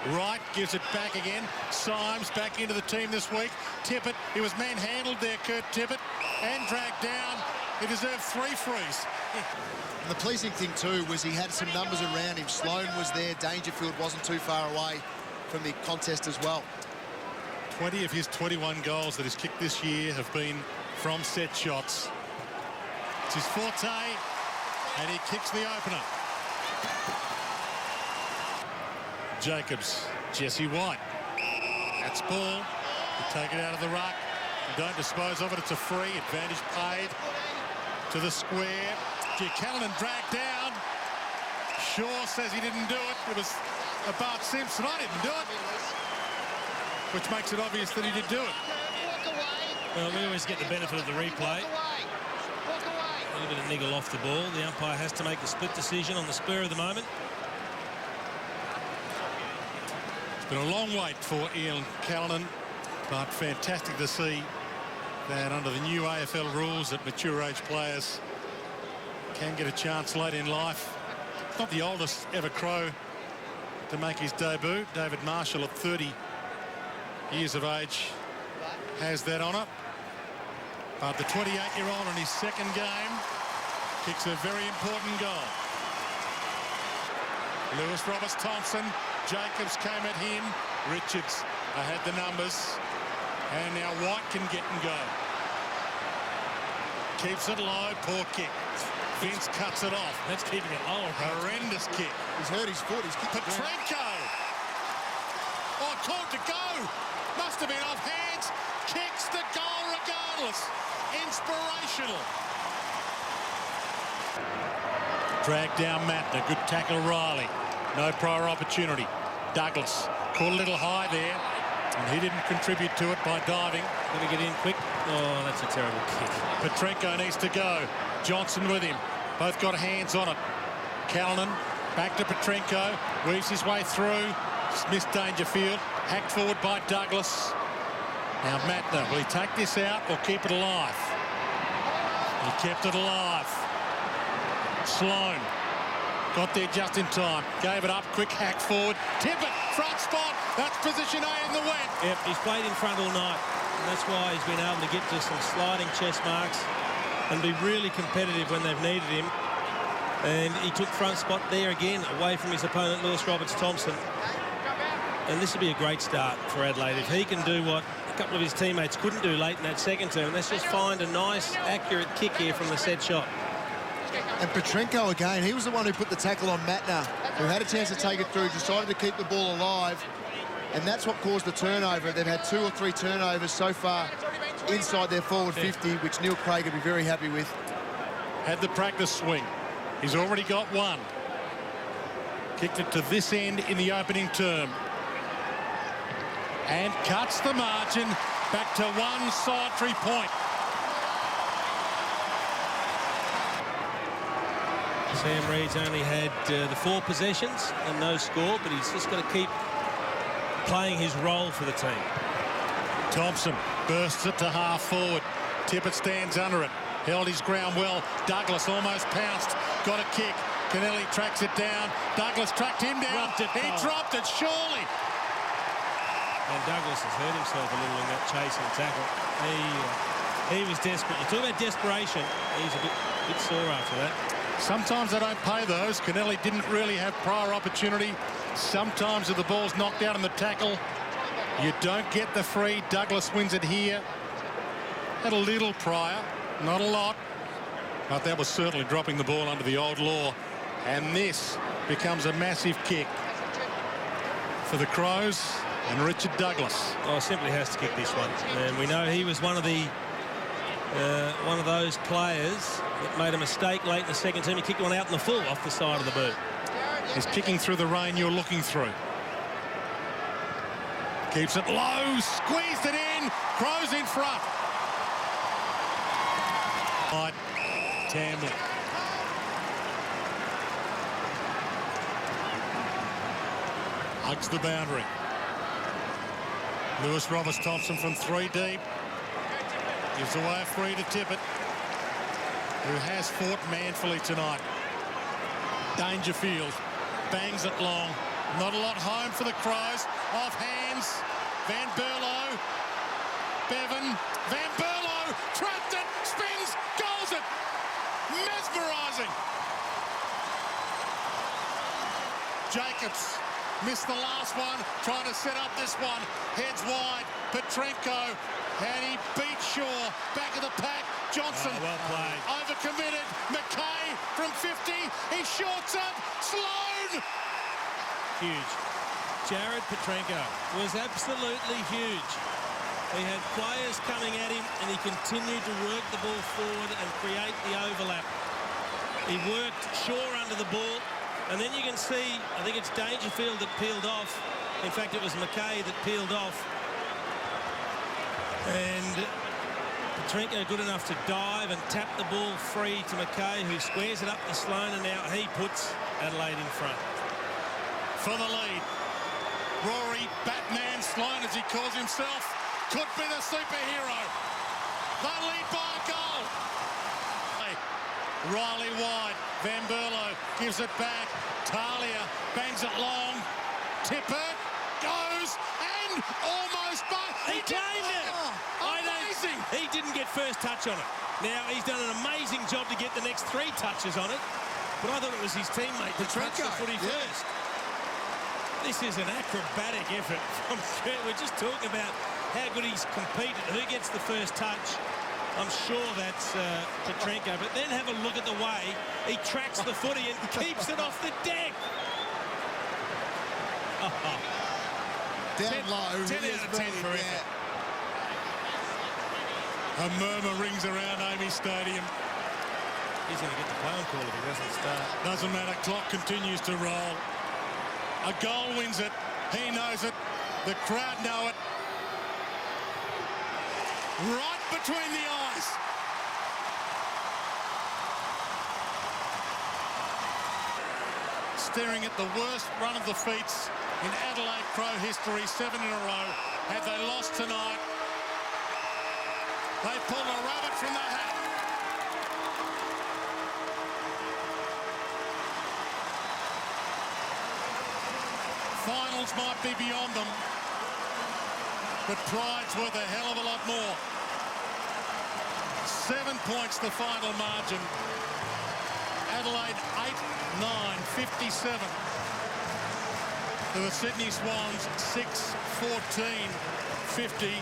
Wright gives it back again. Symes back into the team this week. Tippett, he was manhandled there, Kurt Tippett, and dragged down. He deserved 3 frees. And the pleasing thing too was he had some numbers around him. Sloane was there. Dangerfield wasn't too far away from the contest as well. 20 of his 21 goals that he's kicked this year have been from set shots. It's his forte, and he kicks the opener. Jacobs, Jesse White. That's ball. You take it out of the ruck. You don't dispose of it. It's a free. Advantage paid to the square. Callanan dragged down. Shaw says he didn't do it. It was a Bart Simpson. I didn't do it. Which makes it obvious that he did do it. Well, we always get the benefit of the replay. A little bit of niggle off the ball. The umpire has to make the split decision on the spur of the moment. It's been a long wait for Ian Callanan, but fantastic to see that under the new AFL rules that mature age players can get a chance late in life. Not the oldest ever Crow to make his debut. David Marshall at 30 years of age has that honour. But the 28-year-old in his second game kicks a very important goal. Lewis Roberts-Thompson, Jacobs came at him. Richards had the numbers. And now White can get and go. Keeps it low, poor kick. Vince cuts it off. That's keeping it low. Horrendous kick. He's hurt his foot. He's kicked it down. Petrenko! Oh, called to go. Must have been off hands. Kicks the goal regardless. Inspirational. Drag down Mattner. Good tackle, Riley. No prior opportunity. Douglas caught a little high there, and he didn't contribute to it by diving. Going to get in quick. Oh, that's a terrible kick. Petrenko needs to go. Johnson with him. Both got hands on it. Callanan back to Petrenko. Weaves his way through. Missed Dangerfield. Hacked forward by Douglas. Now Mattner, will he take this out or keep it alive? He kept it alive. Sloane got there just in time. Gave it up. Quick hack forward. Tippett, front spot. That's position A in the wet. Yep, he's played in front all night. And that's why he's been able to get to some sliding chest marks and be really competitive when they've needed him. And he took front spot there again, away from his opponent, Lewis Roberts-Thompson. And this would be a great start for Adelaide. If he can do what a couple of his teammates couldn't do late in that second term, let's just find a nice, accurate kick here from the set shot. And Petrenko again, he was the one who put the tackle on Mattner, who had a chance to take it through, decided to keep the ball alive. And that's what caused the turnover. They've had 2 or 3 turnovers so far inside their forward 50, which Neil Craig would be very happy with. Had the practice swing. He's already got one. Kicked it to this end in the opening term. And cuts the margin back to 1 solitary point. Sam Reid's only had the 4 possessions and no score, but he's just got to keep playing his role for the team. Thompson bursts it to half forward. Tippett stands under it. Held his ground well. Douglas almost pounced. Got a kick. Kennelly tracks it down. Douglas tracked him down. He dropped it, surely. And Douglas has hurt himself a little in that chase and tackle. He was desperate. You talk about desperation. He's a bit sore after that. Sometimes they don't pay those. Kennelly didn't really have prior opportunity. Sometimes if the ball's knocked out in the tackle, you don't get the free. Douglas wins it here. Had a little prior, not a lot. But that was certainly dropping the ball under the old law. And this becomes a massive kick for the Crows and Richard Douglas. Oh, simply has to kick this one. And we know he was one of those players that made a mistake late in the second term. He kicked one out in the full off the side of the boot. He's kicking through the rain you're looking through. Keeps it low, squeezed it in, Crows in front. Right, Tambling. Hugs the boundary. Lewis Roberts-Thompson from 3 deep. Gives away a free to Tippett, who has fought manfully tonight. Dangerfield bangs it long. Not a lot home for the Crows. Off hands. Van Berlo. Bevan. Van Berlo. Trapped it. Spins. Goals it. Mesmerising. Jacobs missed the last one. Trying to set up this one. Heads wide. Petrenko. And he beat Shaw. Back of the pack. Johnson. Well played. Overcommitted. McKay from 50. He shorts it. Sloan. Huge. Jared Petrenko was absolutely huge. He had players coming at him and he continued to work the ball forward and create the overlap. He worked Shaw under the ball, and then you can see, I think it's Dangerfield that peeled off. In fact, it was McKay that peeled off. And Petrenko good enough to dive and tap the ball free to McKay, who squares it up to Sloan, and now he puts Adelaide in front. For the lead. Rory, Batman Sloan, as he calls himself, could be the superhero. They lead by a goal. Riley wide. Van Berlo gives it back. Talia bangs it long. Tipper goes and almost, but He claimed it. Amazing. He didn't get first touch on it. Now, he's done an amazing job to get the next 3 touches on it, but I thought it was his teammate that touched the footy first. This is an acrobatic effort from Kurt. We're just talking about how good he's competed. Who gets the first touch? I'm sure that's Petrenko, but then have a look at the way he tracks the footy and keeps it off the deck. Down low. 10 out of 10 for effort. A murmur rings around Amy Stadium. He's going to get the phone call if he doesn't start. Doesn't matter. Clock continues to roll. A goal wins it. He knows it. The crowd know it. Right between the eyes. Staring at the worst run of the feats in Adelaide Crow history, 7 in a row. Had they lost tonight, they pulled a rabbit from the hat. Finals might be beyond them, but pride's worth a hell of a lot more. 7 points the final margin. Adelaide 8-9, 57. To the Sydney Swans 6-14, 50.